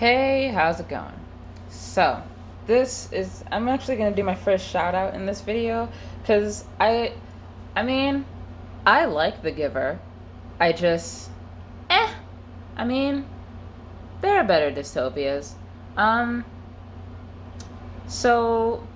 Hey, how's it going? So, I'm actually going to do my first shout out in this video because I mean, I like The Giver. I just, eh, I mean, there are better dystopias. Um, so,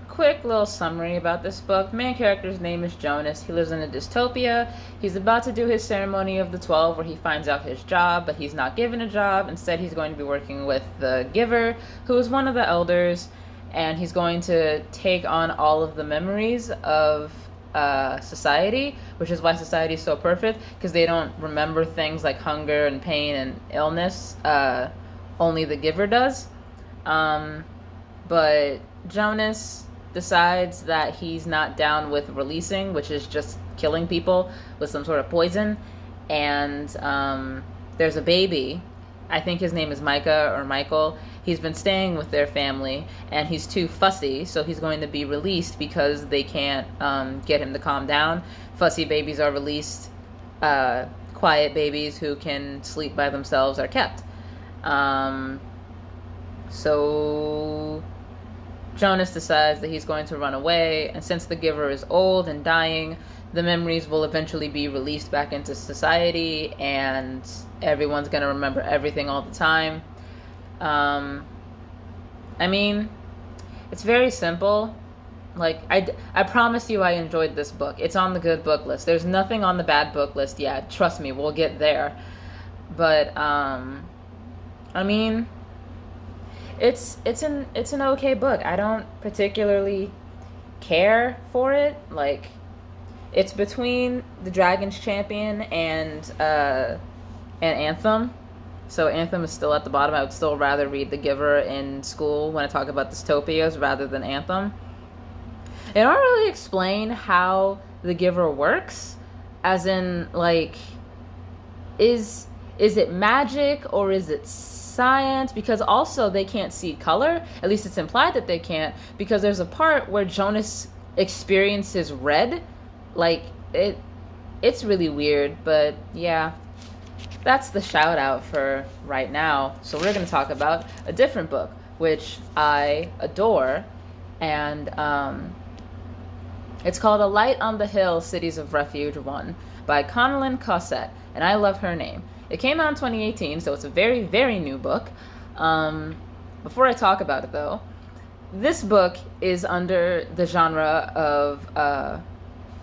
quick little summary about this book. The main character's name is Jonas. He lives in a dystopia. He's about to do his ceremony of the 12 where he finds out his job, but he's not given a job. Instead, he's going to be working with the Giver, who is one of the elders, and he's going to take on all of the memories of society, which is why society is so perfect, because they don't remember things like hunger and pain and illness. Only the Giver does. But Jonas decides that he's not down with releasing, which is just killing people with some sort of poison. And there's a baby. I think his name is Micah or Michael. He's been staying with their family, and he's too fussy, so he's going to be released because they can't get him to calm down. Fussy babies are released. Quiet babies who can sleep by themselves are kept. So Jonas decides that he's going to run away, and since the Giver is old and dying, the memories will eventually be released back into society, and everyone's going to remember everything all the time. I mean, it's very simple. Like, I promise you I enjoyed this book. It's on the good book list. There's nothing on the bad book list yet. Trust me, we'll get there. But, I mean, it's an okay book. I don't particularly care for it. Like, it's between The Dragon's Champion and Anthem. So Anthem is still at the bottom. I would still rather read The Giver in school when I talk about dystopias rather than Anthem. They don't really explain how The Giver works, as in, like, is it magic or is it science? Because also they can't see color. At least it's implied that they can't, because there's a part where Jonas experiences red. Like, it's really weird, but yeah. That's the shout out for right now. So we're going to talk about a different book, which I adore, and it's called A Light on the Hill, Cities of Refuge 1 by Connellan Cossette, and I love her name. It came out in 2018, so it's a very, very new book. Before I talk about it, though, this book is under the genre of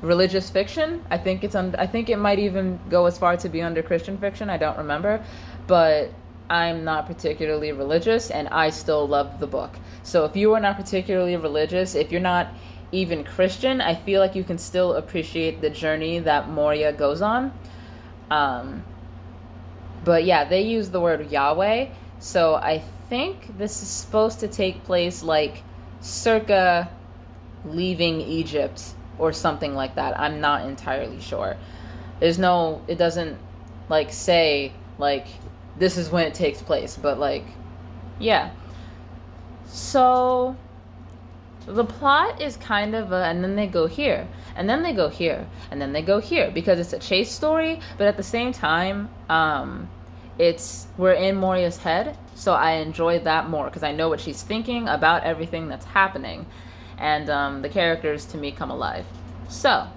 religious fiction. I think it might even go as far to be under Christian fiction. I don't remember, but I'm not particularly religious, and I still love the book. So if you are not particularly religious, if you're not even Christian, I feel like you can still appreciate the journey that Moria goes on. But yeah, they use the word Yahweh, so I think this is supposed to take place like circa leaving Egypt or something like that. I'm not entirely sure. It doesn't like say like this is when it takes place, but like, yeah. So the plot is kind of and then they go here, and then they go here, and then they go here, because it's a chase story, but at the same time, we're in Moria's head, so I enjoy that more, because I know what she's thinking about everything that's happening, and the characters, to me, come alive. So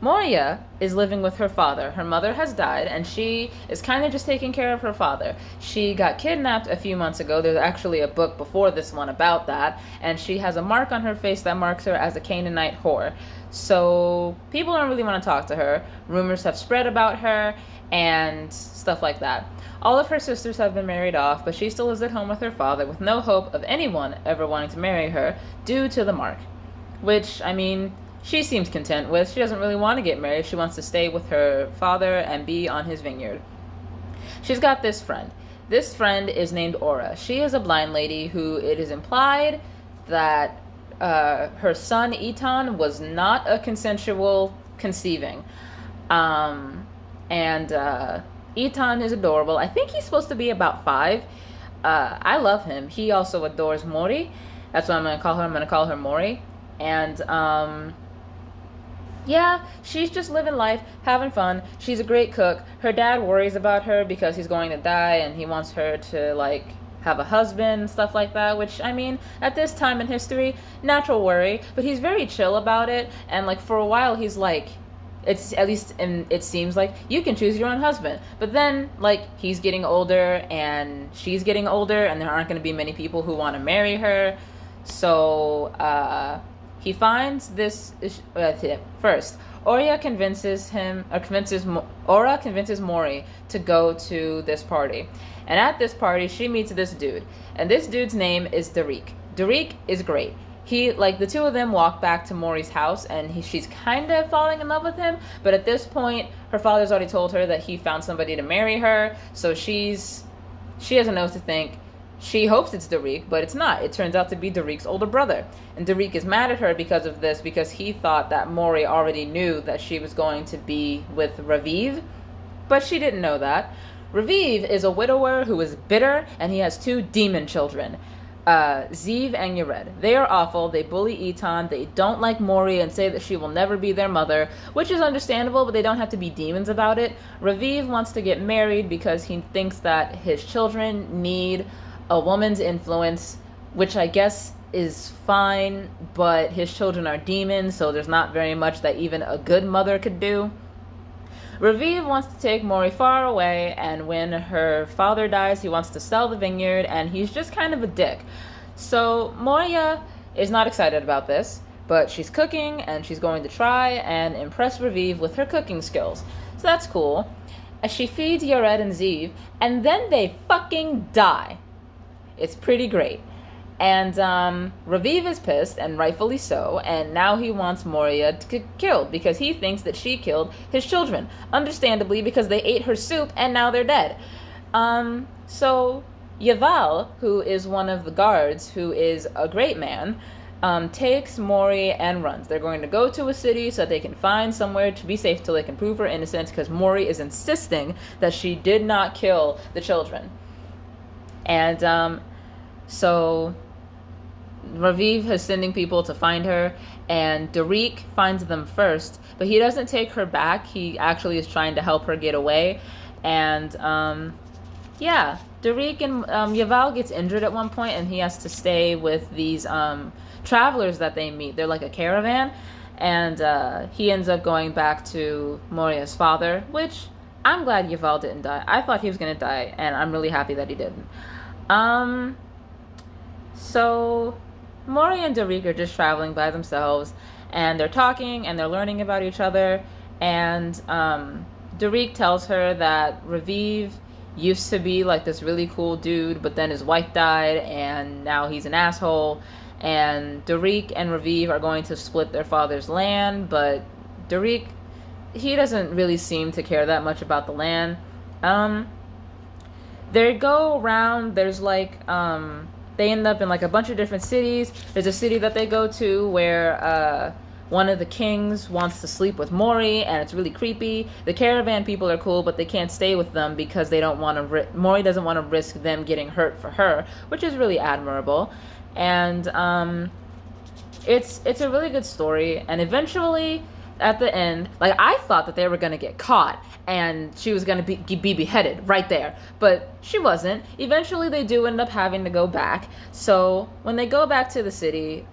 Moria is living with her father. Her mother has died, and she is kind of just taking care of her father. She got kidnapped a few months ago. There's actually a book before this one about that, and she has a mark on her face that marks her as a Canaanite whore. So people don't really want to talk to her. Rumors have spread about her and stuff like that. All of her sisters have been married off, but she still lives at home with her father with no hope of anyone ever wanting to marry her due to the mark. Which, I mean, she seems content with. She doesn't really want to get married. She wants to stay with her father and be on his vineyard. She's got this friend. This friend is named Aura. She is a blind lady who it is implied that her son Eton was not a consensual conceiving. Eton is adorable. I think he's supposed to be about 5. I love him. He also adores Mori. That's what I'm going to call her. I'm going to call her Mori. And yeah, she's just living life, having fun. She's a great cook. Her dad worries about her because he's going to die, and he wants her to, like, have a husband, stuff like that, which, I mean, at this time in history, natural worry, but he's very chill about it, and, like, for a while, he's like, it's, at least, and it seems like, you can choose your own husband, but then, like, he's getting older, and she's getting older, and there aren't going to be many people who want to marry her, so, he finds this, first, Ora convinces Mori to go to this party. And at this party, she meets this dude. And this dude's name is Derek. Derek is great. The two of them walk back to Mori's house, and she's kind of falling in love with him. But at this point, her father's already told her that he found somebody to marry her. So she doesn't know what to think. She hopes it's Derek, but it's not. It turns out to be Derek's older brother. And Derek is mad at her because of this, because he thought that Mori already knew that she was going to be with Raviv. But she didn't know that. Raviv is a widower who is bitter, and he has 2 demon children, Ziv and Yared. They are awful. They bully Eton. They don't like Mori and say that she will never be their mother, which is understandable, but they don't have to be demons about it. Raviv wants to get married because he thinks that his children need a woman's influence, which I guess is fine, but his children are demons, so there's not very much that even a good mother could do. Raviv wants to take Mori far away, and when her father dies, he wants to sell the vineyard, and he's just kind of a dick. So Moria is not excited about this, but she's cooking, and she's going to try and impress Raviv with her cooking skills. So that's cool. As she feeds Yared and Ziv, and then they fucking die. It's pretty great. And Raviv is pissed, and rightfully so, and now he wants Moria to get killed because he thinks that she killed his children. Understandably, because they ate her soup and now they're dead. So Yaval, who is one of the guards, who is a great man, takes Mori and runs. They're going to go to a city so that they can find somewhere to be safe till they can prove her innocence, because Mori is insisting that she did not kill the children. And so Raviv is sending people to find her, and Derek finds them first, but he doesn't take her back. He actually is trying to help her get away. And Derek and Yaval gets injured at one point, and he has to stay with these travelers that they meet. They're like a caravan, and he ends up going back to Moria's father, which I'm glad Yaval didn't die. I thought he was going to die, and I'm really happy that he didn't. So Mori and Derek are just traveling by themselves, and they're talking and they're learning about each other, and Derek tells her that Raviv used to be like this really cool dude, but then his wife died and now he's an asshole, and Derek and Raviv are going to split their father's land, but Derek, he doesn't really seem to care that much about the land. They go around, there's like they end up in like a bunch of different cities. There's a city that they go to where one of the kings wants to sleep with Mori, and it's really creepy. The caravan people are cool, but they can't stay with them because they don't want to. Mori doesn't want to risk them getting hurt for her, which is really admirable. And it's a really good story. And eventually, at the end, like, I thought that they were gonna get caught and she was gonna be beheaded right there, but she wasn't. Eventually they do end up having to go back. So when they go back to the city,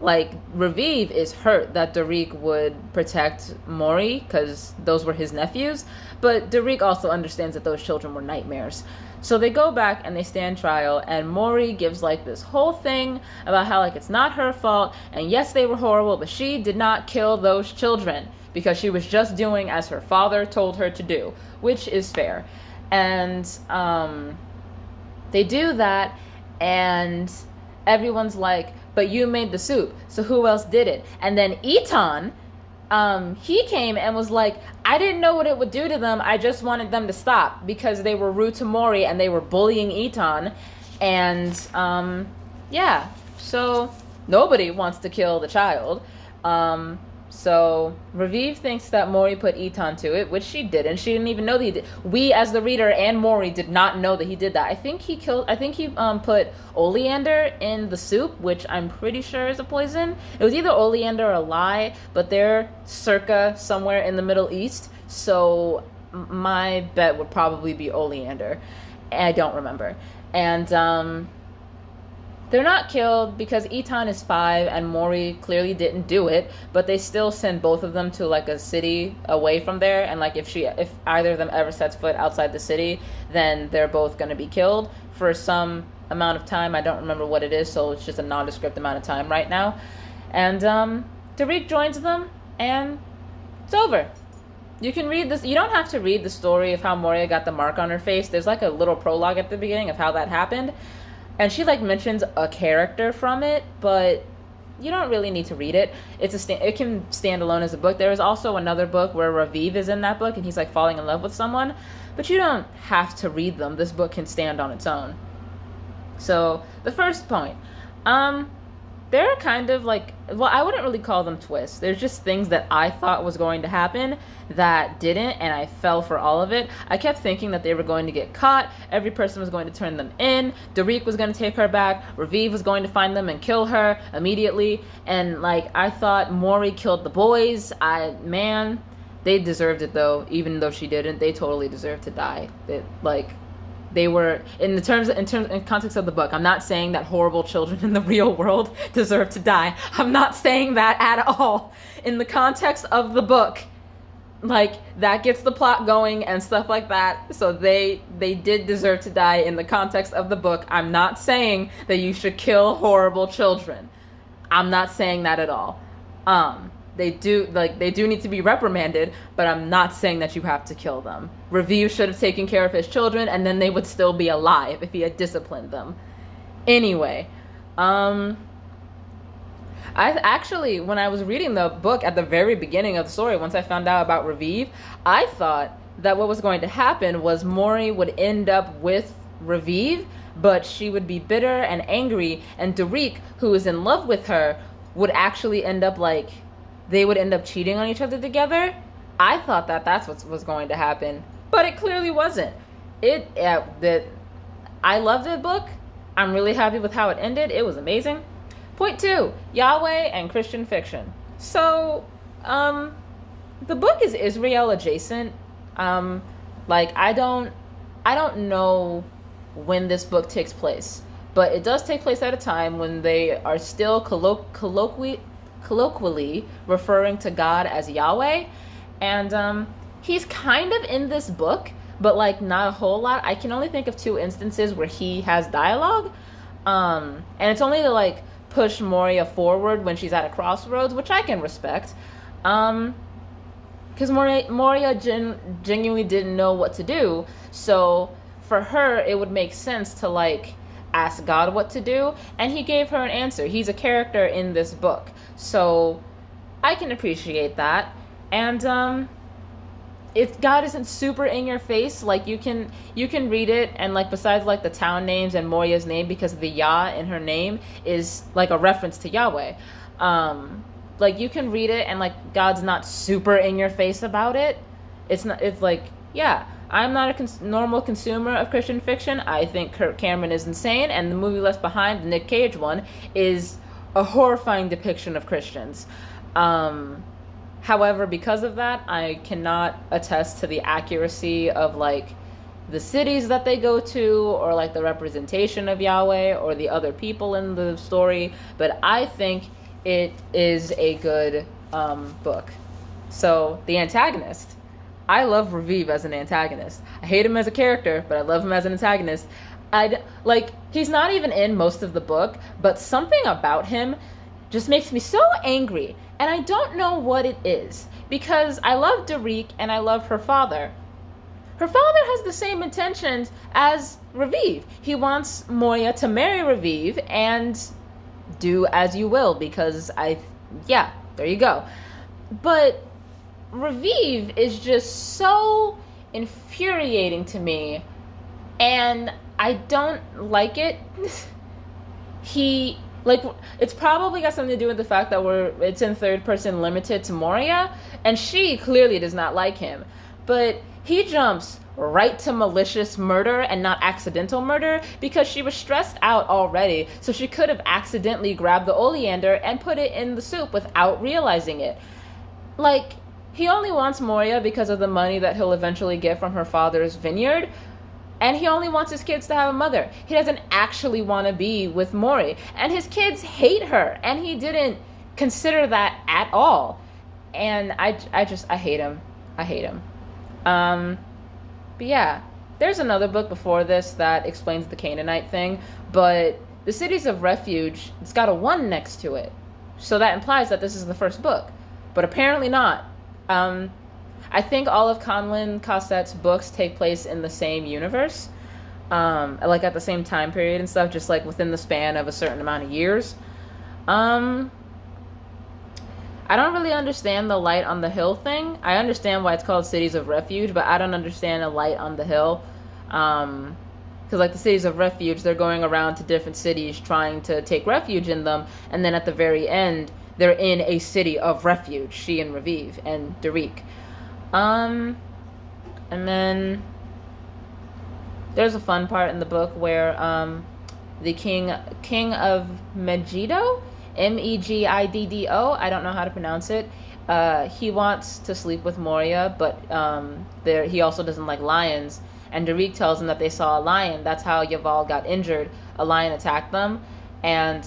like, Raviv is hurt that Derek would protect Mori because those were his nephews, but Derek also understands that those children were nightmares. So they go back and they stand trial, and Mori gives like this whole thing about how like it's not her fault, and yes, they were horrible, but she did not kill those children because she was just doing as her father told her to do, which is fair. And they do that, and everyone's like, but you made the soup, so who else did it? And then Eton, he came and was like, I didn't know what it would do to them. I just wanted them to stop because they were rude to Mori and they were bullying Eton. And, so nobody wants to kill the child. So Raviv thinks that Mori put Eton to it, which she didn't. She didn't even know that he did. We, as the reader, and Mori did not know that he did that. I think he put oleander in the soup, which I'm pretty sure is a poison. It was either oleander or lye, but they're circa somewhere in the Middle East, so my bet would probably be oleander. I don't remember. And they're not killed because Eton is 5 and Mori clearly didn't do it, but they still send both of them to like a city away from there, and like if either of them ever sets foot outside the city, then they're both going to be killed for some amount of time. I don't remember what it is, so it's just a nondescript amount of time right now. And Tariq joins them, and it's over. You can read this. You don't have to read the story of how Moria got the mark on her face. There's like a little prologue at the beginning of how that happened. And she like mentions a character from it, but you don't really need to read it. It can stand alone as a book. There is also another book where Raviv is in that book and he's like falling in love with someone, but you don't have to read them. This book can stand on its own. So the first point, they're kind of like, well, I wouldn't really call them twists. There's just things that I thought was going to happen that didn't, and I fell for all of it. I kept thinking that they were going to get caught. Every person was going to turn them in. Tariq was going to take her back. Raviv was going to find them and kill her immediately. And like, I thought Mori killed the boys. Man, they deserved it though. Even though she didn't, they totally deserved to die. They were, in context of the book, I'm not saying that horrible children in the real world deserve to die. I'm not saying that at all. In the context of the book, like, that gets the plot going and stuff like that. So they did deserve to die in the context of the book. I'm not saying that you should kill horrible children. I'm not saying that at all. They do need to be reprimanded, but I'm not saying that you have to kill them. Raviv should have taken care of his children, and then they would still be alive if he had disciplined them. Anyway, I actually, when I was reading the book at the very beginning of the story, once I found out about Raviv, I thought that what was going to happen was Mori would end up with Raviv, but she would be bitter and angry, and Tariq, who is in love with her, would actually end up like, they would end up cheating on each other together. I thought that that's what was going to happen, but it clearly wasn't. I loved the book. I'm really happy with how it ended. It was amazing. Point 2, Yahweh and Christian fiction. So, the book is Israel adjacent. Like, I don't know when this book takes place, but it does take place at a time when they are still colloquially referring to God as Yahweh, and he's kind of in this book, but like not a whole lot. I can only think of 2 instances where he has dialogue, and it's only to like push Moria forward when she's at a crossroads, which I can respect, because Moria genuinely didn't know what to do. So for her, it would make sense to like ask God what to do, and he gave her an answer. He's a character in this book, so I can appreciate that. And if God isn't super in your face, like you can read it, and like besides like the town names and Moria's name, because the Yah in her name is like a reference to Yahweh, like you can read it and like God's not super in your face about it. It's like, yeah, I'm not a normal consumer of Christian fiction. I think Kirk Cameron is insane, and the movie Left Behind, the Nick Cage one, is a horrifying depiction of Christians. However, because of that, I cannot attest to the accuracy of like the cities that they go to, or like the representation of Yahweh or the other people in the story, but I think it is a good book. So, the antagonist. I love Raviv as an antagonist. I hate him as a character, but I love him as an antagonist. He's not even in most of the book, but something about him just makes me so angry, and I don't know what it is, because I love Tariq and I love her father. Her father has the same intentions as Raviv. He wants Moria to marry Raviv and do as you will, because there you go. But Raviv is just so infuriating to me, and I don't like it. It's probably got something to do with the fact that it's in third person limited to Moria, and she clearly does not like him. But he jumps right to malicious murder and not accidental murder because she was stressed out already, so she could have accidentally grabbed the oleander and put it in the soup without realizing it. Like, he only wants Moria because of the money that he'll eventually get from her father's vineyard, And he only wants his kids to have a mother. He doesn't actually want to be with Mori. And his kids hate her. And he didn't consider that at all. And I hate him. I hate him. But yeah, there's another book before this that explains the Canaanite thing. But the Cities of Refuge, it's got a 1 next to it. So that implies that this is the first book. But apparently not. I think all of Conlon Cossette's books take place in the same universe, like at the same time period and stuff, just like within the span of a certain amount of years. I don't really understand the light on the hill thing. I understand why it's called Cities of Refuge, but I don't understand a light on the hill. Because like the Cities of Refuge, they're going around to different cities trying to take refuge in them, and then at the very end, they're in a city of refuge, she and Raviv and Derek. And then there's a fun part in the book where the king of Megiddo, Megiddo, I don't know how to pronounce it. He wants to sleep with Moria, but he also doesn't like lions. And Derek tells him that they saw a lion. That's how Yaval got injured. A lion attacked them, and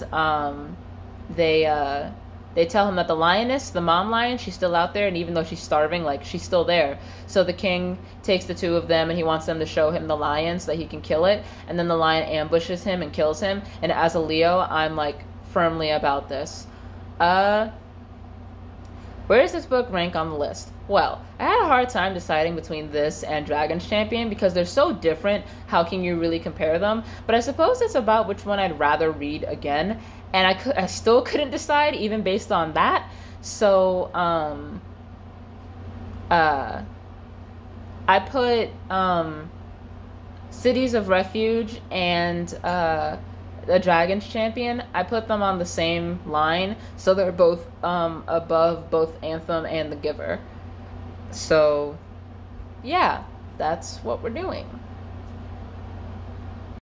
they tell him that the lioness, the mom lion, she's still out there, and even though she's starving, like, she's still there. So the king takes the 2 of them, and he wants them to show him the lion so that he can kill it. And then the lion ambushes him and kills him. And as a Leo, I'm, like, firmly about this. Where does this book rank on the list? Well, I had a hard time deciding between this and Dragon's Champion because they're so different. How can you really compare them? But I suppose it's about which one I'd rather read again. And I still couldn't decide, even based on that. So, I put Cities of Refuge and The Dragon's Champion. I put them on the same line, so they're both above both Anthem and The Giver. So, yeah, that's what we're doing.